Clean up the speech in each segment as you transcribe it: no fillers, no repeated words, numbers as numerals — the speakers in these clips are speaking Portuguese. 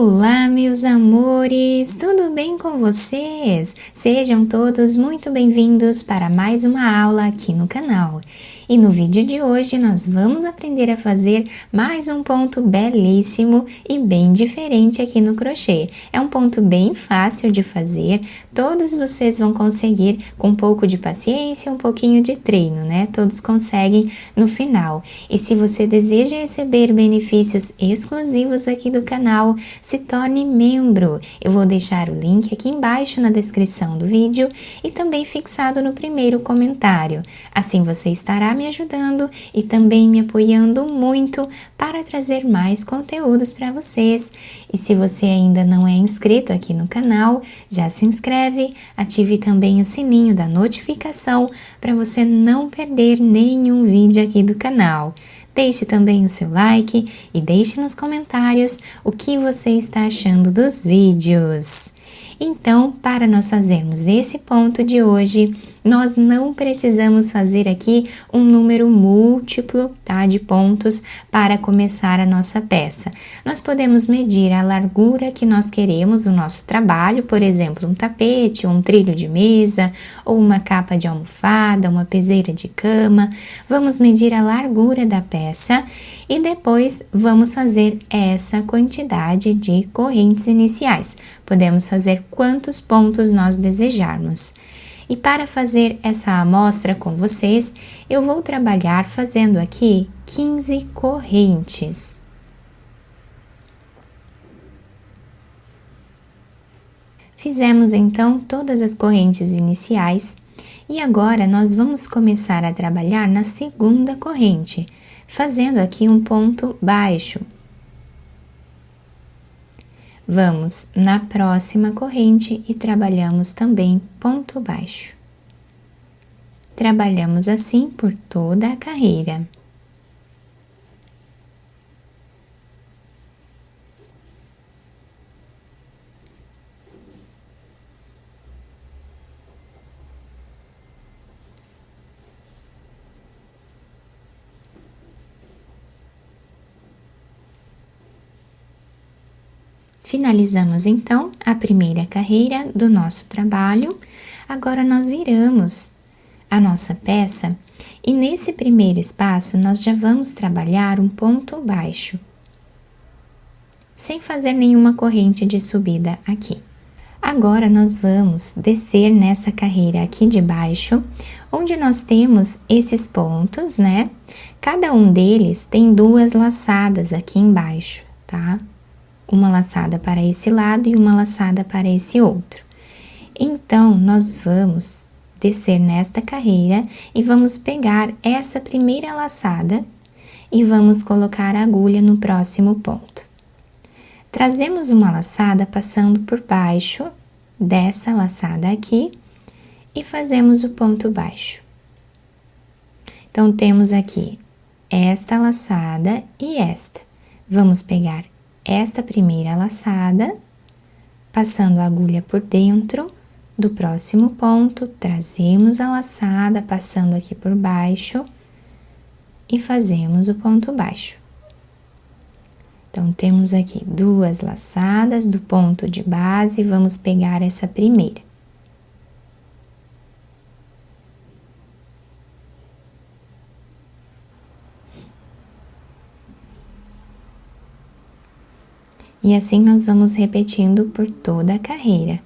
Olá, meus amores! Tudo bem com vocês? Sejam todos muito bem-vindos para mais uma aula aqui no canal. E no vídeo de hoje nós vamos aprender a fazer mais um ponto belíssimo e bem diferente aqui no crochê. É um ponto bem fácil de fazer, todos vocês vão conseguir com um pouco de paciência, um pouquinho de treino, né? Todos conseguem no final. E se você deseja receber benefícios exclusivos aqui do canal, se torne membro. Eu vou deixar o link aqui embaixo na descrição do vídeo e também fixado no primeiro comentário. Assim você estará me ajudando e também me apoiando muito para trazer mais conteúdos para vocês. E se você ainda não é inscrito aqui no canal, já se inscreve, ative também o sininho da notificação para você não perder nenhum vídeo aqui do canal. Deixe também o seu like e deixe nos comentários o que você está achando dos vídeos. Então, para nós fazermos esse ponto de hoje, nós não precisamos fazer aqui um número múltiplo, tá, de pontos para começar a nossa peça. Nós podemos medir a largura que nós queremos o nosso trabalho, por exemplo, um tapete, um trilho de mesa, ou uma capa de almofada, uma peseira de cama. Vamos medir a largura da peça e depois vamos fazer essa quantidade de correntes iniciais. Podemos fazer quantos pontos nós desejarmos. E para fazer essa amostra com vocês, eu vou trabalhar fazendo aqui 15 correntes. Fizemos então todas as correntes iniciais e agora nós vamos começar a trabalhar na segunda corrente, fazendo aqui um ponto baixo. Vamos na próxima corrente e trabalhamos também ponto baixo. Trabalhamos assim por toda a carreira. Finalizamos então a primeira carreira do nosso trabalho. Agora nós viramos a nossa peça e nesse primeiro espaço nós já vamos trabalhar um ponto baixo, sem fazer nenhuma corrente de subida aqui. Agora nós vamos descer nessa carreira aqui de baixo, onde nós temos esses pontos, né? Cada um deles tem duas laçadas aqui embaixo, tá? Uma laçada para esse lado e uma laçada para esse outro. Então, nós vamos descer nesta carreira e vamos pegar essa primeira laçada e vamos colocar a agulha no próximo ponto. Trazemos uma laçada passando por baixo dessa laçada aqui e fazemos o ponto baixo. Então, temos aqui esta laçada e esta. Vamos pegar esta primeira laçada, passando a agulha por dentro do próximo ponto, trazemos a laçada, passando aqui por baixo e fazemos o ponto baixo. Então, temos aqui duas laçadas do ponto de base, vamos pegar essa primeira. E assim nós vamos repetindo por toda a carreira.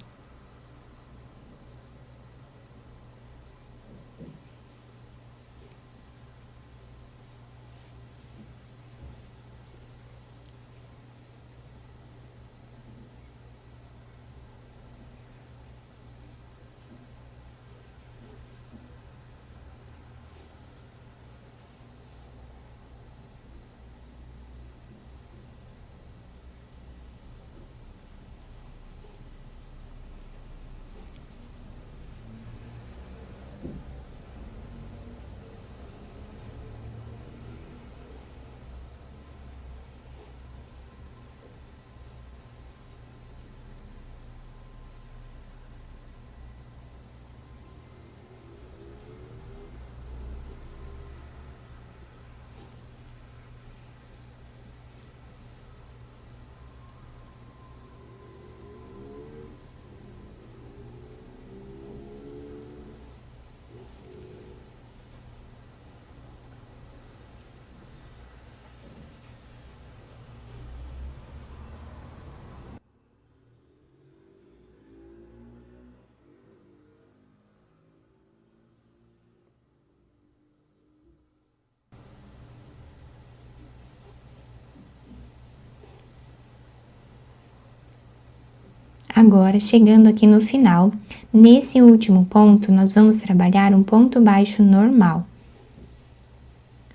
Agora, chegando aqui no final, nesse último ponto, nós vamos trabalhar um ponto baixo normal,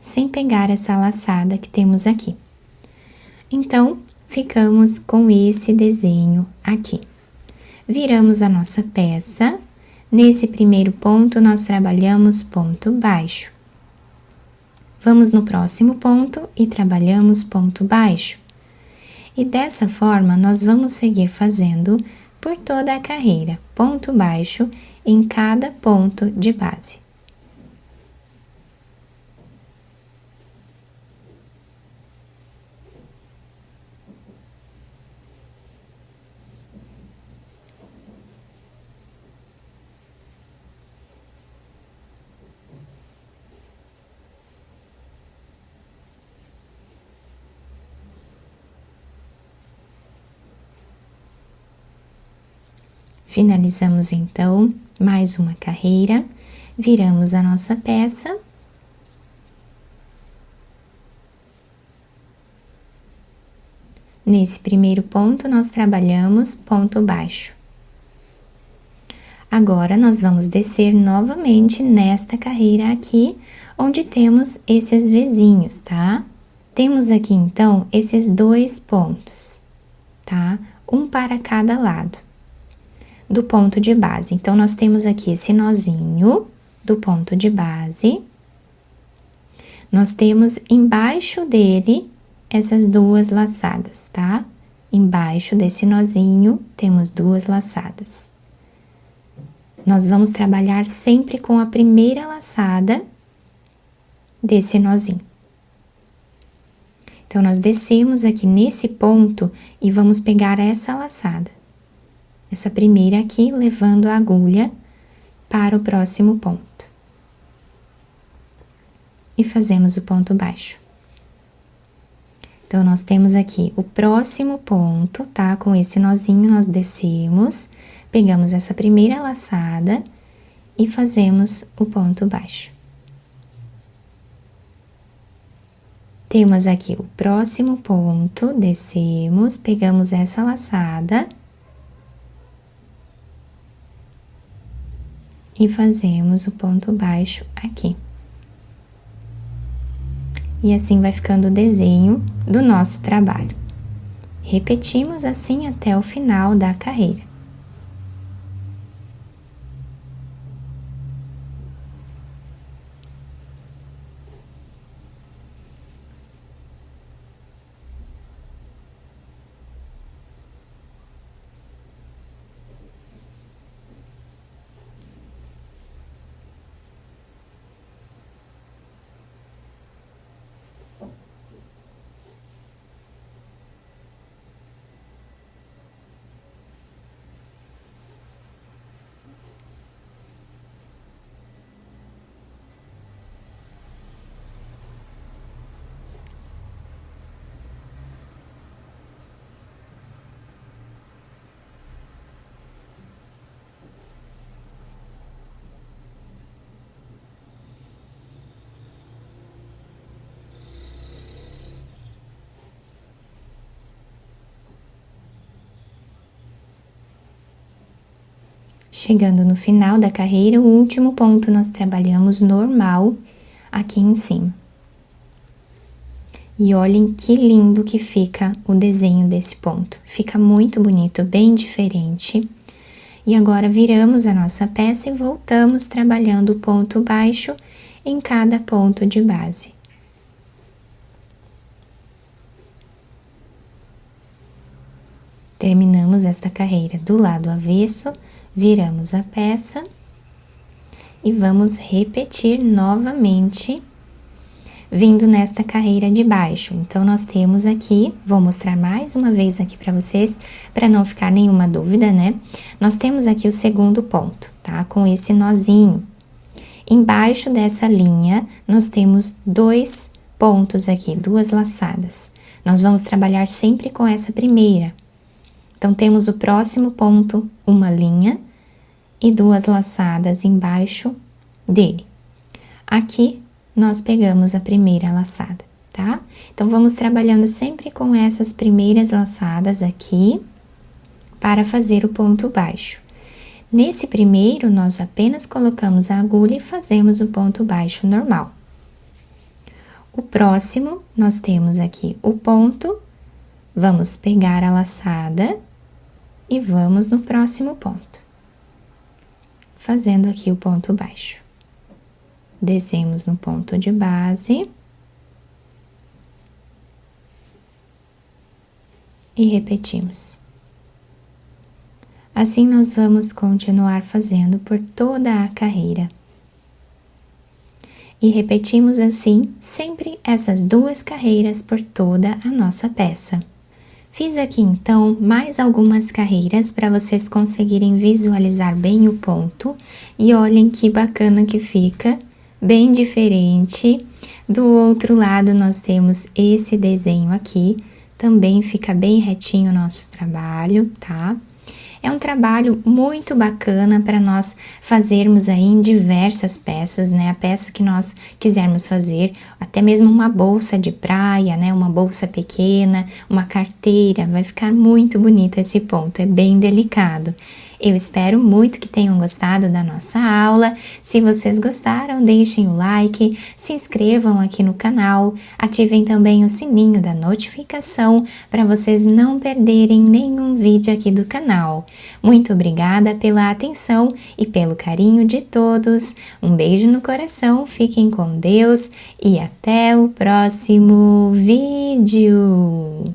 sem pegar essa laçada que temos aqui. Então, ficamos com esse desenho aqui. Viramos a nossa peça. Nesse primeiro ponto, nós trabalhamos ponto baixo. Vamos no próximo ponto e trabalhamos ponto baixo. E dessa forma, nós vamos seguir fazendo por toda a carreira, ponto baixo em cada ponto de base. Finalizamos então mais uma carreira, viramos a nossa peça. Nesse primeiro ponto, nós trabalhamos ponto baixo. Agora, nós vamos descer novamente nesta carreira aqui, onde temos esses Vzinhos, tá? Temos aqui, então, esses 2 pontos, tá? Um para cada lado do ponto de base. Então, nós temos aqui esse nozinho do ponto de base. Nós temos embaixo dele essas 2 laçadas, tá? Embaixo desse nozinho, temos 2 laçadas. Nós vamos trabalhar sempre com a primeira laçada desse nozinho. Então, nós descemos aqui nesse ponto e vamos pegar essa laçada. Essa primeira aqui, levando a agulha para o próximo ponto. E fazemos o ponto baixo. Então, nós temos aqui o próximo ponto, tá? Com esse nozinho, nós descemos, pegamos essa primeira laçada e fazemos o ponto baixo. Temos aqui o próximo ponto, descemos, pegamos essa laçada e fazemos o ponto baixo aqui. E assim vai ficando o desenho do nosso trabalho. Repetimos assim até o final da carreira. Chegando no final da carreira, o último ponto nós trabalhamos normal aqui em cima. E olhem que lindo que fica o desenho desse ponto. Fica muito bonito, bem diferente. E agora viramos a nossa peça e voltamos trabalhando o ponto baixo em cada ponto de base. Terminamos esta carreira do lado avesso, viramos a peça e vamos repetir novamente, vindo nesta carreira de baixo. Então, nós temos aqui, vou mostrar mais uma vez aqui para vocês, para não ficar nenhuma dúvida, né? Nós temos aqui o segundo ponto, tá? Com esse nozinho. Embaixo dessa linha, nós temos 2 pontos aqui, 2 laçadas. Nós vamos trabalhar sempre com essa primeira. Então, temos o próximo ponto, uma linha e 2 laçadas embaixo dele. Aqui, nós pegamos a primeira laçada, tá? Então, vamos trabalhando sempre com essas primeiras laçadas aqui, para fazer o ponto baixo. Nesse primeiro, nós apenas colocamos a agulha e fazemos o ponto baixo normal. O próximo, nós temos aqui o ponto, vamos pegar a laçada e vamos no próximo ponto, fazendo aqui o ponto baixo. Descemos no ponto de base e repetimos. Assim, nós vamos continuar fazendo por toda a carreira. E repetimos assim, sempre essas 2 carreiras por toda a nossa peça. Fiz aqui, então, mais algumas carreiras para vocês conseguirem visualizar bem o ponto. E olhem que bacana que fica, bem diferente. Do outro lado, nós temos esse desenho aqui, também fica bem retinho o nosso trabalho, tá? É um trabalho muito bacana para nós fazermos aí em diversas peças, né? A peça que nós quisermos fazer, até mesmo uma bolsa de praia, né? Uma bolsa pequena, uma carteira, vai ficar muito bonito esse ponto, é bem delicado. Eu espero muito que tenham gostado da nossa aula. Se vocês gostaram, deixem o like, se inscrevam aqui no canal, ativem também o sininho da notificação para vocês não perderem nenhum vídeo aqui do canal. Muito obrigada pela atenção e pelo carinho de todos. Um beijo no coração, fiquem com Deus e até o próximo vídeo!